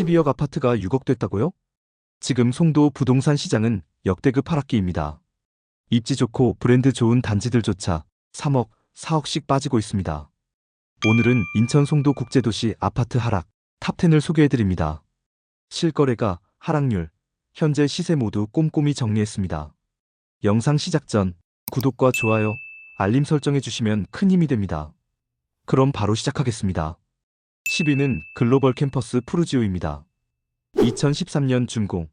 12억 아파트가 6억 됐다고요? 지금 송도 부동산 시장은 역대급 하락기입니다. 입지 좋고 브랜드 좋은 단지들조차 3억, 4억씩 빠지고 있습니다. 오늘은 인천 송도 국제도시 아파트 하락 탑10을 소개해드립니다. 실거래가, 하락률, 현재 시세 모두 꼼꼼히 정리했습니다. 영상 시작 전 구독과 좋아요, 알림 설정해주시면 큰 힘이 됩니다. 그럼 바로 시작하겠습니다. 10위는 글로벌 캠퍼스 푸르지오입니다. 2013년 준공,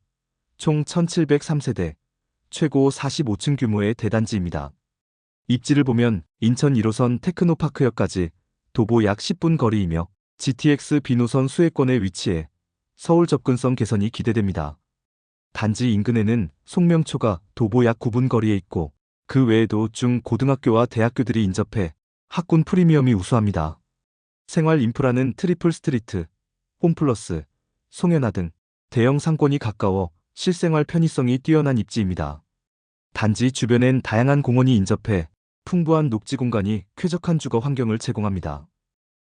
총 1703세대, 최고 45층 규모의 대단지입니다. 입지를 보면 인천 1호선 테크노파크역까지 도보 약 10분 거리이며 GTX 비노선 수혜권에 위치해 서울 접근성 개선이 기대됩니다. 단지 인근에는 송명초가 도보 약 9분 거리에 있고 그 외에도 중 고등학교와 대학교들이 인접해 학군 프리미엄이 우수합니다. 생활 인프라는 트리플 스트리트, 홈플러스, 송현아 등 대형 상권이 가까워 실생활 편의성이 뛰어난 입지입니다. 단지 주변엔 다양한 공원이 인접해 풍부한 녹지 공간이 쾌적한 주거 환경을 제공합니다.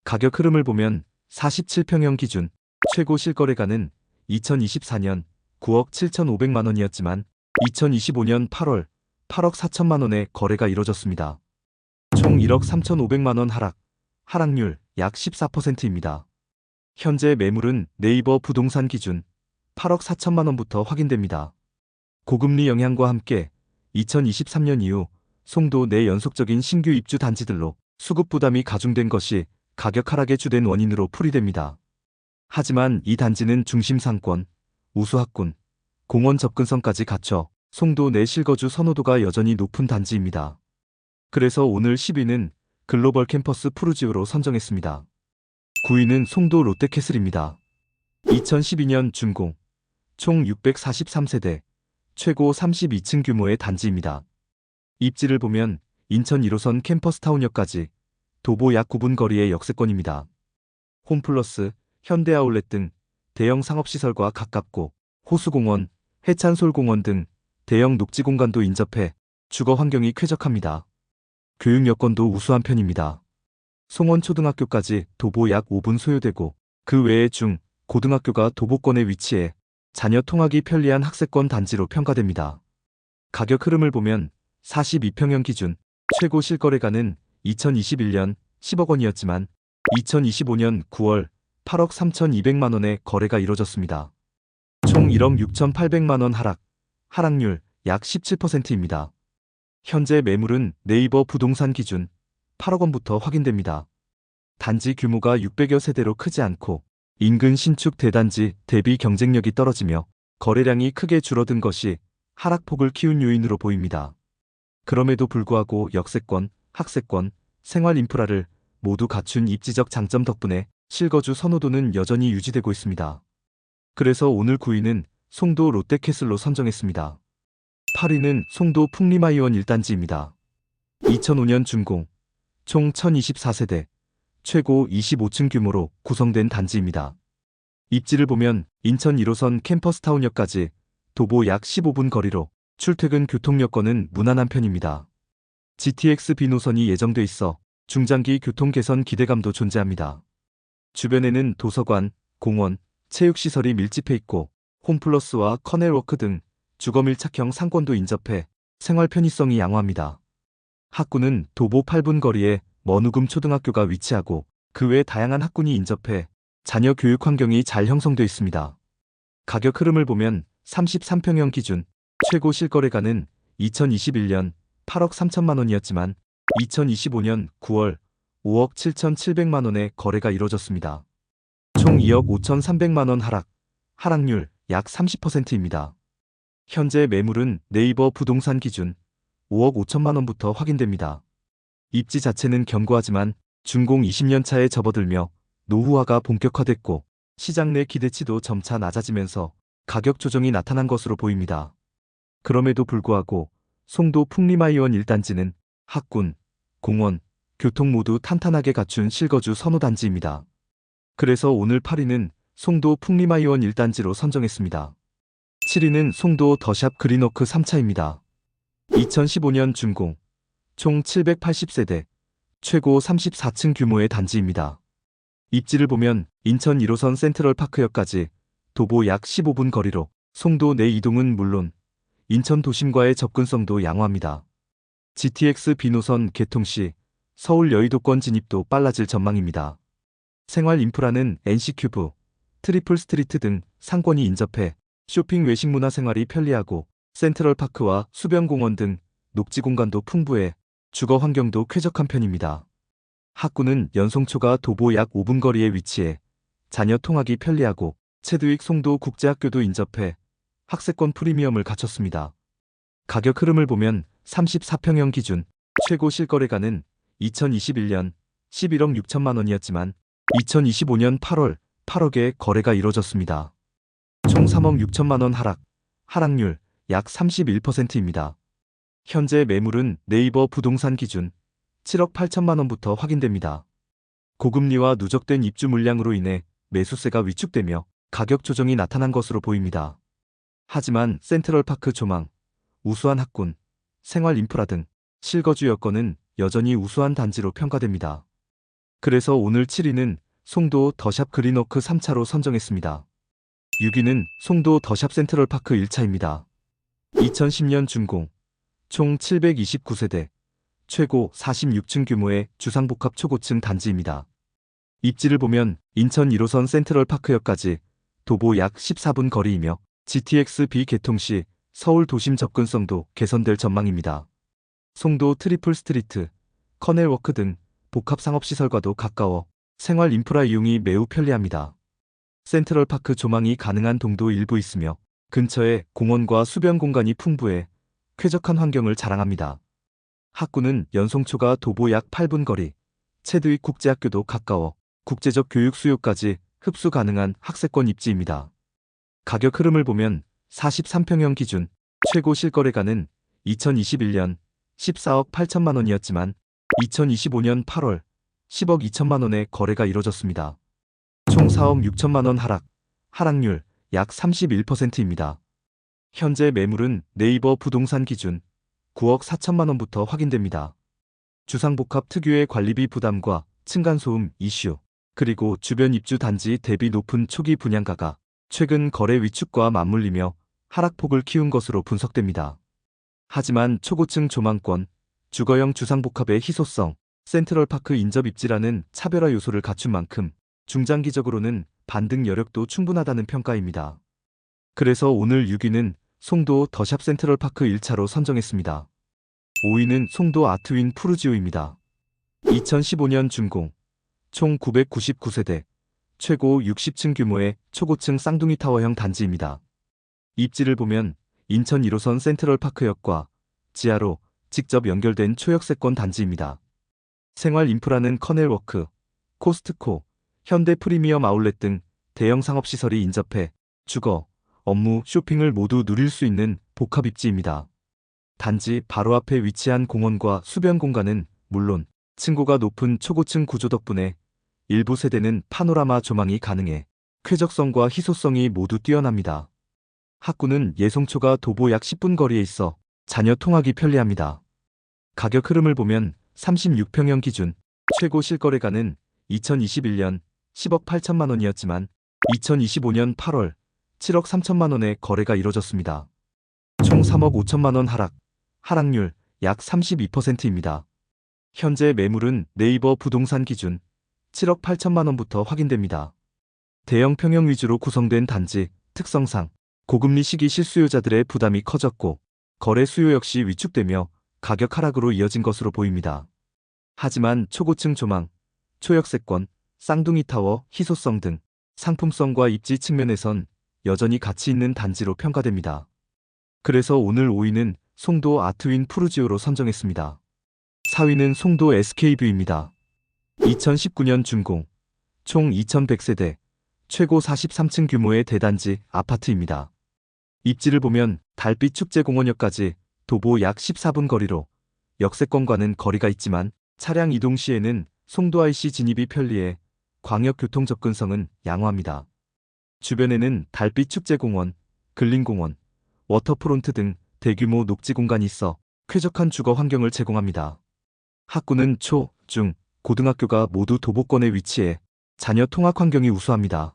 가격 흐름을 보면 47평형 기준 최고 실거래가는 2024년 9억 7,500만 원이었지만 2025년 8월 8억 4천만 원의 거래가 이뤄졌습니다. 총 1억 3,500만 원 하락률 약 14%입니다. 현재 매물은 네이버 부동산 기준 8억 4천만 원부터 확인됩니다. 고금리 영향과 함께 2023년 이후 송도 내 연속적인 신규 입주 단지들로 수급 부담이 가중된 것이 가격 하락의 주된 원인으로 풀이됩니다. 하지만 이 단지는 중심 상권, 우수 학군, 공원 접근성까지 갖춰 송도 내 실거주 선호도가 여전히 높은 단지입니다. 그래서 오늘 10위는 글로벌 캠퍼스 푸르지오로 선정했습니다. 9위는 송도 롯데캐슬입니다. 2012년 준공, 총 643세대, 최고 32층 규모의 단지입니다. 입지를 보면 인천 1호선 캠퍼스타운역까지 도보 약 9분 거리의 역세권입니다. 홈플러스, 현대아울렛 등 대형 상업시설과 가깝고 호수공원, 해찬솔공원 등 대형 녹지 공간도 인접해 주거 환경이 쾌적합니다. 교육 여건도 우수한 편입니다. 송원초등학교까지 도보 약 5분 소요되고 그 외에 중, 고등학교가 도보권에 위치해 자녀 통학이 편리한 학세권 단지로 평가됩니다. 가격 흐름을 보면 42평형 기준 최고 실거래가는 2021년 10억 원이었지만 2025년 9월 8억 3,200만 원의 거래가 이뤄졌습니다. 총 1억 6,800만 원 하락률 약 17%입니다. 현재 매물은 네이버 부동산 기준 8억 원부터 확인됩니다. 단지 규모가 600여 세대로 크지 않고 인근 신축 대단지 대비 경쟁력이 떨어지며 거래량이 크게 줄어든 것이 하락폭을 키운 요인으로 보입니다. 그럼에도 불구하고 역세권, 학세권, 생활 인프라를 모두 갖춘 입지적 장점 덕분에 실거주 선호도는 여전히 유지되고 있습니다. 그래서 오늘 9위는 송도 롯데캐슬로 선정했습니다. 8위는 송도 풍리마이원 1단지입니다. 2005년 준공, 총 1024세대, 최고 25층 규모로 구성된 단지입니다. 입지를 보면 인천 1호선 캠퍼스타운역까지 도보 약 15분 거리로 출퇴근 교통 여건은 무난한 편입니다. GTX 비노선이 예정돼 있어 중장기 교통 개선 기대감도 존재합니다. 주변에는 도서관, 공원, 체육시설이 밀집해 있고 홈플러스와 커넬워크 등 주거 밀착형 상권도 인접해 생활 편의성이 양호합니다. 학군은 도보 8분 거리에 머누금 초등학교가 위치하고 그 외 다양한 학군이 인접해 자녀 교육 환경이 잘 형성돼 있습니다. 가격 흐름을 보면 33평형 기준 최고 실거래가는 2021년 8억 3천만 원이었지만 2025년 9월 5억 7,700만 원의 거래가 이뤄졌습니다. 총 2억 5,300만 원 하락률 약 30%입니다. 현재 매물은 네이버 부동산 기준 5억 5천만 원부터 확인됩니다. 입지 자체는 견고하지만 준공 20년 차에 접어들며 노후화가 본격화됐고 시장 내 기대치도 점차 낮아지면서 가격 조정이 나타난 것으로 보입니다. 그럼에도 불구하고 송도 풍리마이원 1단지는 학군, 공원, 교통 모두 탄탄하게 갖춘 실거주 선호단지입니다. 그래서 오늘 8위는 송도 풍리마이원 1단지로 선정했습니다. 7위는 송도 더샵 그린워크 3차입니다. 2015년 준공, 총 780세대, 최고 34층 규모의 단지입니다. 입지를 보면 인천 1호선 센트럴파크역까지 도보 약 15분 거리로 송도 내 이동은 물론 인천 도심과의 접근성도 양호합니다. GTX B노선 개통 시 서울 여의도권 진입도 빨라질 전망입니다. 생활 인프라는 NC큐브, 트리플 스트리트 등 상권이 인접해 쇼핑 외식 문화 생활이 편리하고 센트럴파크와 수변공원 등 녹지 공간도 풍부해 주거 환경도 쾌적한 편입니다. 학구는 연송초가 도보 약 5분 거리에 위치해 자녀 통학이 편리하고 체드윅 송도 국제학교도 인접해 학세권 프리미엄을 갖췄습니다. 가격 흐름을 보면 34평형 기준 최고 실거래가는 2021년 11억 6천만 원이었지만 2025년 8월 8억에 거래가 이뤄졌습니다. 총 3억 6천만 원 하락률 약 31%입니다. 현재 매물은 네이버 부동산 기준 7억 8천만 원부터 확인됩니다. 고금리와 누적된 입주 물량으로 인해 매수세가 위축되며 가격 조정이 나타난 것으로 보입니다. 하지만 센트럴파크 조망, 우수한 학군, 생활 인프라 등 실거주 여건은 여전히 우수한 단지로 평가됩니다. 그래서 오늘 7위는 송도 더샵 그린워크 3차로 선정했습니다. 6위는 송도 더샵 센트럴파크 1차입니다. 2010년 준공, 총 729세대, 최고 46층 규모의 주상복합 초고층 단지입니다. 입지를 보면 인천 1호선 센트럴파크역까지 도보 약 14분 거리이며 GTX B 개통 시 서울 도심 접근성도 개선될 전망입니다. 송도 트리플 스트리트, 커넬워크 등 복합 상업시설과도 가까워 생활 인프라 이용이 매우 편리합니다. 센트럴파크 조망이 가능한 동도 일부 있으며 근처에 공원과 수변 공간이 풍부해 쾌적한 환경을 자랑합니다. 학구는 연송초가 도보 약 8분 거리, 체드윅 국제학교도 가까워 국제적 교육 수요까지 흡수 가능한 학세권 입지입니다. 가격 흐름을 보면 43평형 기준 최고 실거래가는 2021년 14억 8천만 원이었지만 2025년 8월 10억 2천만 원의 거래가 이뤄졌습니다. 총 4억 6천만 원 하락률 약 31%입니다. 현재 매물은 네이버 부동산 기준 9억 4천만 원부터 확인됩니다. 주상복합 특유의 관리비 부담과 층간소음 이슈, 그리고 주변 입주 단지 대비 높은 초기 분양가가 최근 거래 위축과 맞물리며 하락폭을 키운 것으로 분석됩니다. 하지만 초고층 조망권, 주거형 주상복합의 희소성, 센트럴파크 인접 입지라는 차별화 요소를 갖춘 만큼 중장기적으로는 반등 여력도 충분하다는 평가입니다. 그래서 오늘 6위는 송도 더샵 센트럴파크 1차로 선정했습니다. 5위는 송도 아트윈 푸르지오입니다. 2015년 준공, 총 999세대, 최고 60층 규모의 초고층 쌍둥이 타워형 단지입니다. 입지를 보면 인천 1호선 센트럴파크역과 지하로 직접 연결된 초역세권 단지입니다. 생활 인프라는 커넬워크, 코스트코, 현대 프리미엄 아울렛 등 대형 상업시설이 인접해 주거, 업무, 쇼핑을 모두 누릴 수 있는 복합 입지입니다. 단지 바로 앞에 위치한 공원과 수변 공간은 물론 층고가 높은 초고층 구조 덕분에 일부 세대는 파노라마 조망이 가능해 쾌적성과 희소성이 모두 뛰어납니다. 학구는 예송초가 도보 약 10분 거리에 있어 자녀 통학이 편리합니다. 가격 흐름을 보면 36평형 기준 최고 실거래가는 2021년 10억 8천만 원이었지만 2025년 8월 7억 3천만 원의 거래가 이뤄졌습니다. 총 3억 5천만 원 하락률 약 32%입니다. 현재 매물은 네이버 부동산 기준 7억 8천만 원부터 확인됩니다. 대형 평형 위주로 구성된 단지 특성상 고금리 시기 실수요자들의 부담이 커졌고 거래 수요 역시 위축되며 가격 하락으로 이어진 것으로 보입니다. 하지만 초고층 조망, 초역세권, 쌍둥이 타워, 희소성 등 상품성과 입지 측면에선 여전히 가치 있는 단지로 평가됩니다. 그래서 오늘 5위는 송도 아트윈 푸르지오로 선정했습니다. 4위는 송도 SK뷰입니다. 2019년 준공, 총 2100세대, 최고 43층 규모의 대단지 아파트입니다. 입지를 보면 달빛 축제공원역까지 도보 약 14분 거리로 역세권과는 거리가 있지만 차량 이동 시에는 송도 IC 진입이 편리해 광역 교통 접근성은 양호합니다. 주변에는 달빛 축제공원, 근린공원, 워터프론트 등 대규모 녹지 공간이 있어 쾌적한 주거 환경을 제공합니다. 학구는 초, 중, 고등학교가 모두 도보권에 위치해 자녀 통학 환경이 우수합니다.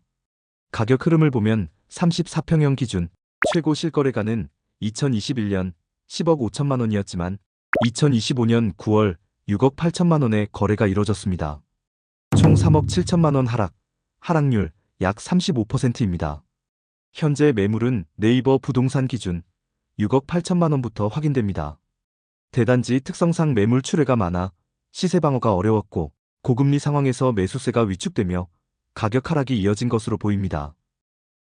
가격 흐름을 보면 34평형 기준 최고 실거래가는 2021년 10억 5천만 원이었지만 2025년 9월 6억 8천만 원의 거래가 이뤄졌습니다. 총 3억 7천만 원 하락률 약 35%입니다. 현재 매물은 네이버 부동산 기준 6억 8천만 원부터 확인됩니다. 대단지 특성상 매물 출회가 많아 시세 방어가 어려웠고 고금리 상황에서 매수세가 위축되며 가격 하락이 이어진 것으로 보입니다.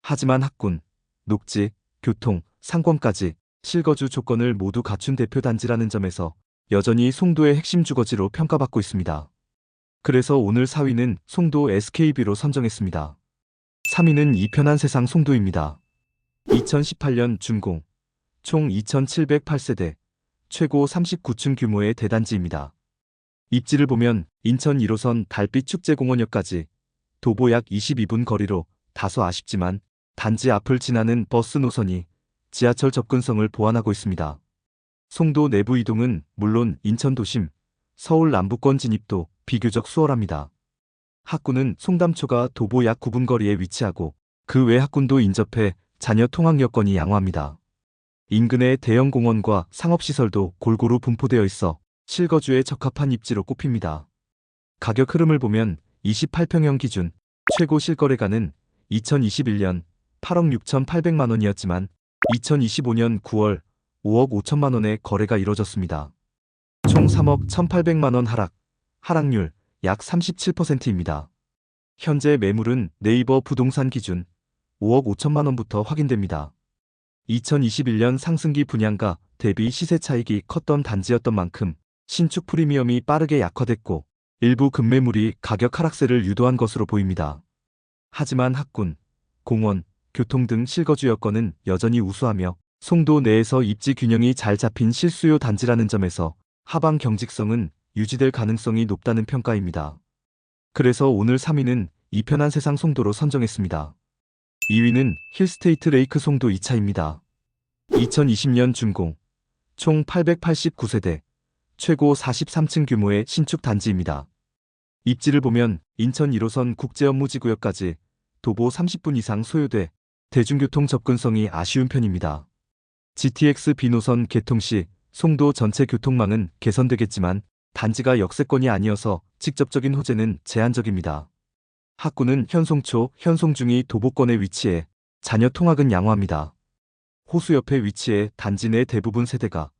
하지만 학군, 녹지, 교통, 상권까지 실거주 조건을 모두 갖춘 대표 단지라는 점에서 여전히 송도의 핵심 주거지로 평가받고 있습니다. 그래서 오늘 4위는 송도 SKB로 선정했습니다. 3위는 이편한 세상 송도입니다. 2018년 준공, 총 2,708세대, 최고 39층 규모의 대단지입니다. 입지를 보면 인천 1호선 달빛 축제공원역까지 도보 약 22분 거리로 다소 아쉽지만 단지 앞을 지나는 버스 노선이 지하철 접근성을 보완하고 있습니다. 송도 내부 이동은 물론 인천 도심, 서울 남부권 진입도 비교적 수월합니다. 학군은 송담초가 도보 약 9분 거리에 위치하고 그 외 학군도 인접해 자녀 통학 여건이 양호합니다. 인근의 대형 공원과 상업시설도 골고루 분포되어 있어 실거주에 적합한 입지로 꼽힙니다. 가격 흐름을 보면 28평형 기준 최고 실거래가는 2021년 8억 6,800만 원이었지만 2025년 9월 5억 5천만 원의 거래가 이뤄졌습니다. 총 3억 1,800만 원 하락률 약 37%입니다. 현재 매물은 네이버 부동산 기준 5억 5천만 원부터 확인됩니다. 2021년 상승기 분양가 대비 시세 차익이 컸던 단지였던 만큼 신축 프리미엄이 빠르게 약화됐고 일부 급매물이 가격 하락세를 유도한 것으로 보입니다. 하지만 학군, 공원, 교통 등 실거주 여건은 여전히 우수하며 송도 내에서 입지 균형이 잘 잡힌 실수요 단지라는 점에서 하방 경직성은 유지될 가능성이 높다는 평가입니다. 그래서 오늘 3위는 이편한 세상 송도로 선정했습니다. 2위는 힐스테이트 레이크 송도 2차입니다. 2020년 준공, 총 889세대, 최고 43층 규모의 신축 단지입니다. 입지를 보면 인천 1호선 국제업무지구역까지 도보 30분 이상 소요돼 대중교통 접근성이 아쉬운 편입니다. GTX B노선 개통 시 송도 전체 교통망은 개선되겠지만 단지가 역세권이 아니어서 직접적인 호재는 제한적입니다. 학군은 현송초, 현송중이 도보권에 위치해 자녀 통학은 양호합니다. 호수 옆에 위치해 단지 내 대부분 세대가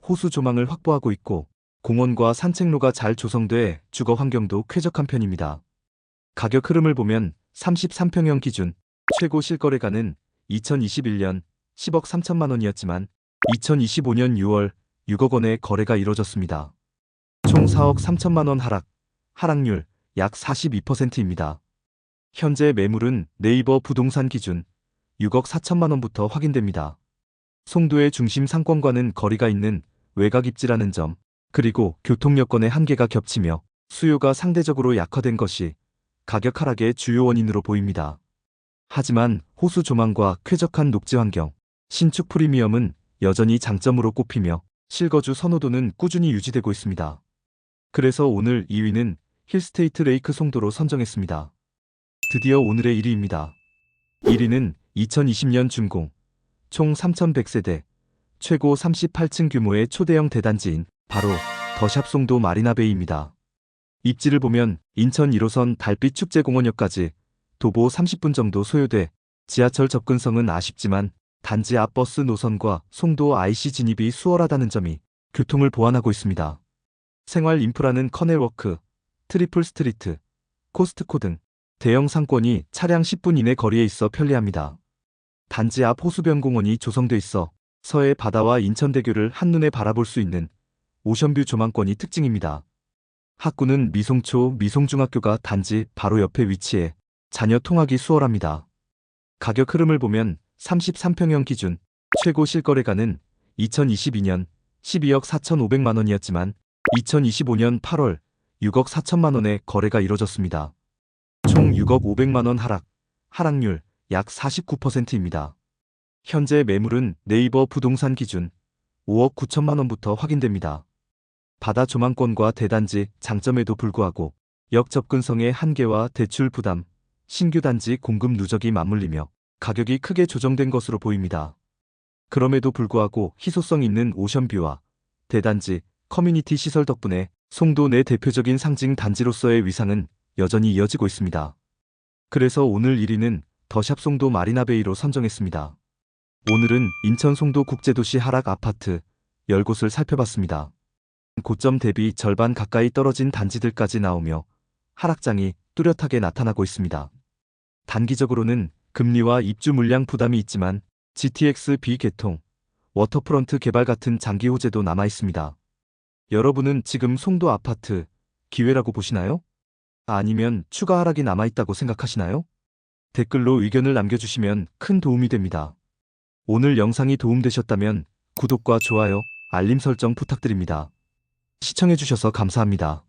호수 조망을 확보하고 있고 공원과 산책로가 잘 조성돼 주거 환경도 쾌적한 편입니다. 가격 흐름을 보면 33평형 기준 최고 실거래가는 2021년 10억 3천만 원이었지만 2025년 6월 6억 원의 거래가 이뤄졌습니다. 총 4억 3천만 원 하락률 약 42%입니다. 현재 매물은 네이버 부동산 기준 6억 4천만 원부터 확인됩니다. 송도의 중심 상권과는 거리가 있는 외곽 입지라는 점, 그리고 교통 여건의 한계가 겹치며 수요가 상대적으로 약화된 것이 가격 하락의 주요 원인으로 보입니다. 하지만 호수 조망과 쾌적한 녹지 환경, 신축 프리미엄은 여전히 장점으로 꼽히며 실거주 선호도는 꾸준히 유지되고 있습니다. 그래서 오늘 2위는 힐스테이트 레이크 송도로 선정했습니다. 드디어 오늘의 1위입니다. 1위는 2020년 준공, 총 3,100세대, 최고 38층 규모의 초대형 대단지인 바로 더샵 송도 마리나베이입니다. 입지를 보면 인천 1호선 달빛 축제공원역까지 도보 30분 정도 소요돼 지하철 접근성은 아쉽지만 단지 앞 버스 노선과 송도 IC 진입이 수월하다는 점이 교통을 보완하고 있습니다. 생활 인프라는 커넬워크, 트리플 스트리트, 코스트코 등 대형 상권이 차량 10분 이내 거리에 있어 편리합니다. 단지 앞 호수변 공원이 조성돼 있어 서해 바다와 인천대교를 한눈에 바라볼 수 있는 오션뷰 조망권이 특징입니다. 학군은 미송초 미송중학교가 단지 바로 옆에 위치해 자녀 통학이 수월합니다. 가격 흐름을 보면 33평형 기준 최고 실거래가는 2022년 12억 4,500만 원이었지만 2025년 8월 6억 4천만 원의 거래가 이뤄졌습니다. 총 6억 500만 원 하락률 약 49%입니다. 현재 매물은 네이버 부동산 기준 5억 9천만 원부터 확인됩니다. 바다 조망권과 대단지 장점에도 불구하고 역 접근성의 한계와 대출 부담, 신규 단지 공급 누적이 맞물리며 가격이 크게 조정된 것으로 보입니다. 그럼에도 불구하고 희소성 있는 오션뷰와 대단지, 커뮤니티 시설 덕분에 송도 내 대표적인 상징 단지로서의 위상은 여전히 이어지고 있습니다. 그래서 오늘 1위는 더샵 송도 마리나베이로 선정했습니다. 오늘은 인천 송도 국제도시 하락 아파트 10곳을 살펴봤습니다. 고점 대비 절반 가까이 떨어진 단지들까지 나오며 하락장이 뚜렷하게 나타나고 있습니다. 단기적으로는 금리와 입주 물량 부담이 있지만 GTX B 개통, 워터프런트 개발 같은 장기 호재도 남아 있습니다. 여러분은 지금 송도 아파트 기회라고 보시나요? 아니면 추가 하락이 남아 있다고 생각하시나요? 댓글로 의견을 남겨주시면 큰 도움이 됩니다. 오늘 영상이 도움되셨다면 구독과 좋아요, 알림 설정 부탁드립니다. 시청해주셔서 감사합니다.